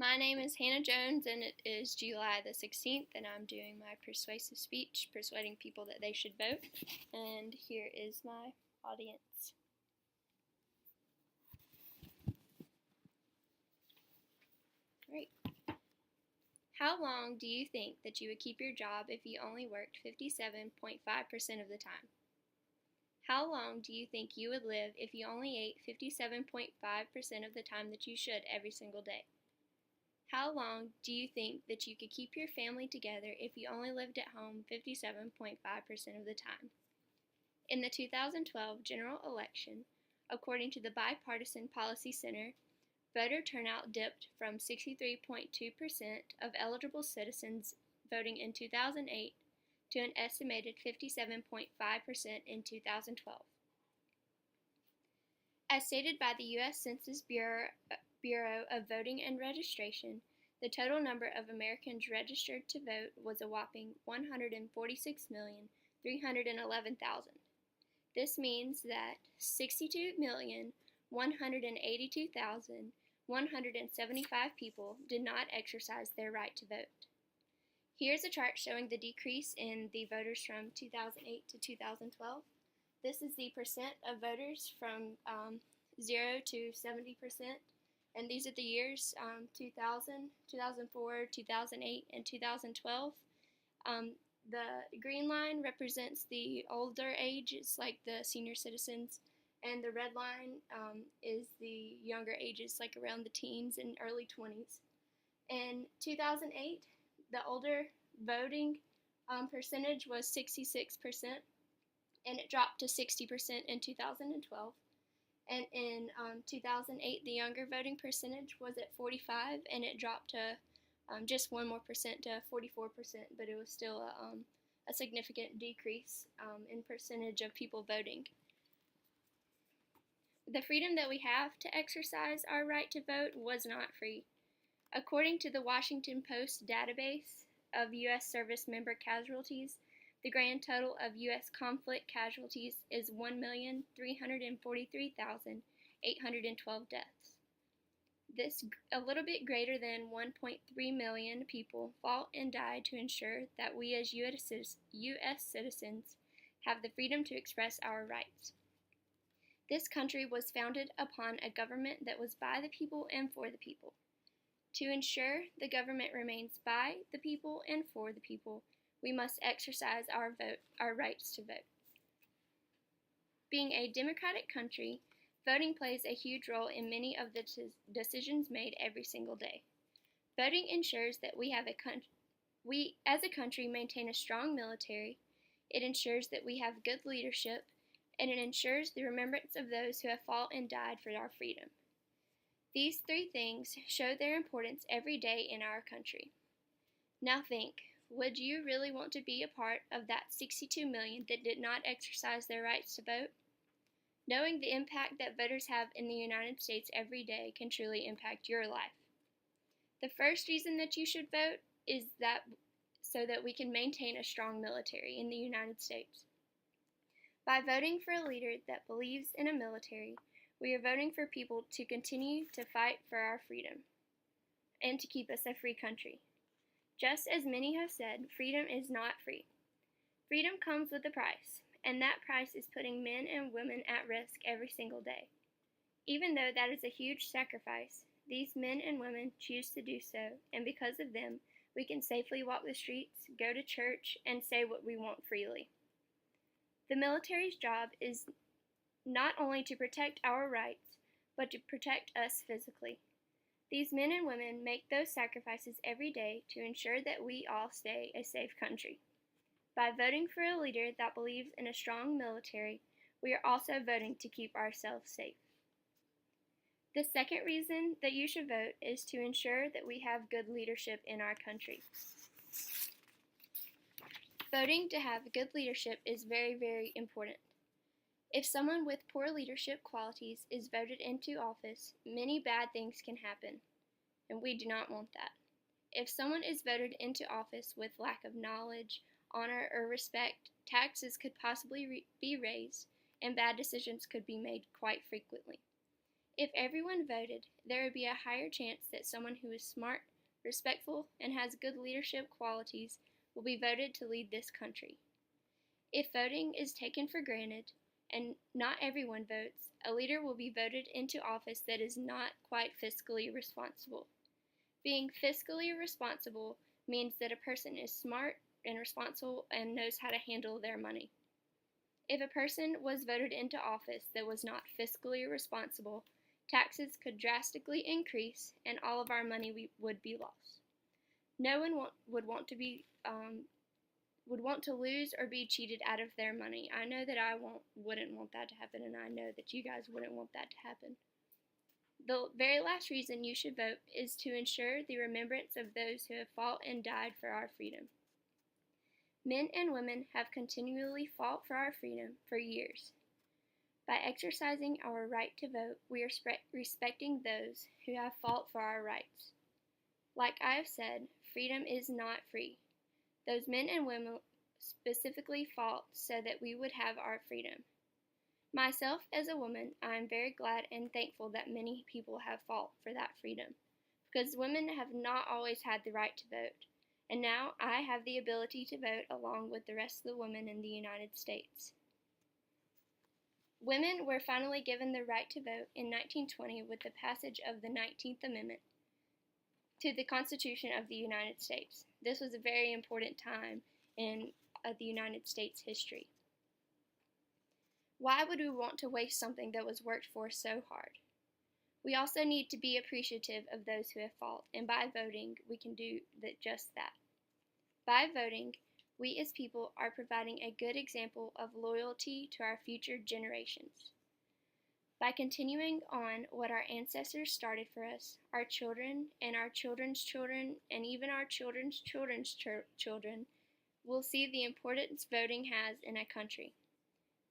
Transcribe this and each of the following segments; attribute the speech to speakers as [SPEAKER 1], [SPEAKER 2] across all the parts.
[SPEAKER 1] My name is Hannah Jones, and it is July the 16th, and I'm doing my persuasive speech, persuading people that they should vote. And here is my audience. Great. How long do you think that you would keep your job if you only worked 57.5% of the time? How long do you think you would live if you only ate 57.5% of the time that you should every single day? How long do you think that you could keep your family together if you only lived at home 57.5% of the time? In the 2012 general election, according to the Bipartisan Policy Center, voter turnout dipped from 63.2% of eligible citizens voting in 2008 to an estimated 57.5% in 2012. As stated by the U.S. Census Bureau of Voting and Registration, the total number of Americans registered to vote was a whopping 146,311,000. This means that 62,182,175 people did not exercise their right to vote. Here's a chart showing the decrease in the voters from 2008 to 2012. This is the percent of voters from 0 to 70%, and these are the years 2000, 2004, 2008, and 2012. The green line represents the older ages, like the senior citizens, and the red line is the younger ages, like around the teens and early 20s. In 2008, the older voting percentage was 66%. And it dropped to 60% in 2012. And in 2008, the younger voting percentage was at 45%, and it dropped to just 1% more to 44%, but it was still a significant decrease in percentage of people voting. The freedom that we have to exercise our right to vote was not free. According to the Washington Post database of U.S. service member casualties, the grand total of U.S. conflict casualties is 1,343,812 deaths. This, a little bit greater than 1.3 million people, fought and died to ensure that we as U.S. citizens have the freedom to express our rights. This country was founded upon a government that was by the people and for the people. To ensure the government remains by the people and for the people, we must exercise our rights to vote. Being a democratic country, voting plays a huge role in many of the decisions made every single day. Voting ensures that we as a country maintain a strong military, it ensures that we have good leadership, and it ensures the remembrance of those who have fought and died for our freedom. These three things show their importance every day in our country. Now think, would you really want to be a part of that 62 million that did not exercise their rights to vote? Knowing the impact that voters have in the United States every day can truly impact your life. The first reason that you should vote is so that we can maintain a strong military in the United States. By voting for a leader that believes in a military, we are voting for people to continue to fight for our freedom and to keep us a free country. Just as many have said, freedom is not free. Freedom comes with a price, and that price is putting men and women at risk every single day. Even though that is a huge sacrifice, these men and women choose to do so, and because of them, we can safely walk the streets, go to church, and say what we want freely. The military's job is not only to protect our rights, but to protect us physically. These men and women make those sacrifices every day to ensure that we all stay a safe country. By voting for a leader that believes in a strong military, we are also voting to keep ourselves safe. The second reason that you should vote is to ensure that we have good leadership in our country. Voting to have good leadership is very, very important. If someone with poor leadership qualities is voted into office, many bad things can happen, and we do not want that. If someone is voted into office with lack of knowledge, honor, or respect, taxes could possibly be raised, and bad decisions could be made quite frequently. If everyone voted, there would be a higher chance that someone who is smart, respectful, and has good leadership qualities will be voted to lead this country. If voting is taken for granted, and not everyone votes, a leader will be voted into office that is not quite fiscally responsible. Being fiscally responsible means that a person is smart and responsible and knows how to handle their money. If a person was voted into office that was not fiscally responsible, taxes could drastically increase and all of our money would be lost. No one would want to lose or be cheated out of their money. I know that I wouldn't want that to happen, and I know that you guys wouldn't want that to happen. The very last reason you should vote is to ensure the remembrance of those who have fought and died for our freedom. Men and women have continually fought for our freedom for years. By exercising our right to vote, we are respecting those who have fought for our rights. Like I have said, freedom is not free. Those men and women specifically fought so that we would have our freedom. Myself, as a woman, I am very glad and thankful that many people have fought for that freedom, because women have not always had the right to vote, and now I have the ability to vote along with the rest of the women in the United States. Women were finally given the right to vote in 1920 with the passage of the 19th Amendment to the Constitution of the United States. This was a very important time in the United States history. Why would we want to waste something that was worked for so hard? We also need to be appreciative of those who have fought, and by voting, we can do just that. By voting, we as people are providing a good example of loyalty to our future generations. By continuing on what our ancestors started for us, our children and our children's children and even our children's children's children will see the importance voting has in a country.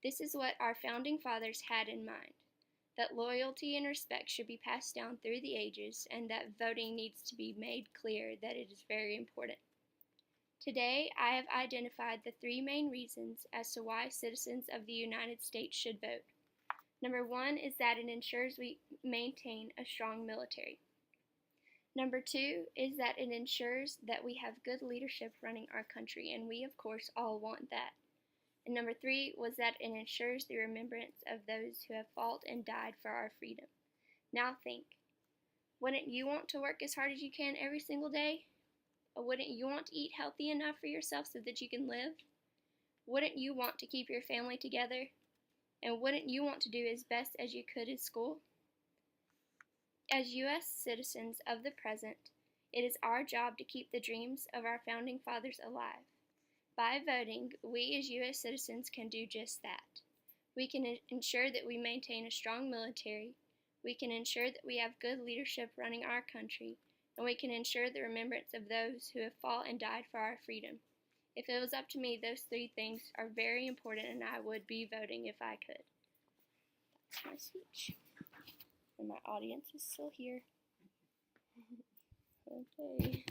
[SPEAKER 1] This is what our founding fathers had in mind, that loyalty and respect should be passed down through the ages, and that voting needs to be made clear that it is very important. Today, I have identified the three main reasons as to why citizens of the United States should vote. Number one is that it ensures we maintain a strong military. Number two is that it ensures that we have good leadership running our country, and we, of course, all want that. And number three was that it ensures the remembrance of those who have fought and died for our freedom. Now think, wouldn't you want to work as hard as you can every single day? Or wouldn't you want to eat healthy enough for yourself so that you can live? Wouldn't you want to keep your family together? And wouldn't you want to do as best as you could at school? As U.S. citizens of the present, it is our job to keep the dreams of our founding fathers alive. By voting, we as U.S. citizens can do just that. We can ensure that we maintain a strong military, we can ensure that we have good leadership running our country, and we can ensure the remembrance of those who have fought and died for our freedom. If it was up to me, those three things are very important, and I would be voting if I could. That's my speech. And my audience is still here. Okay.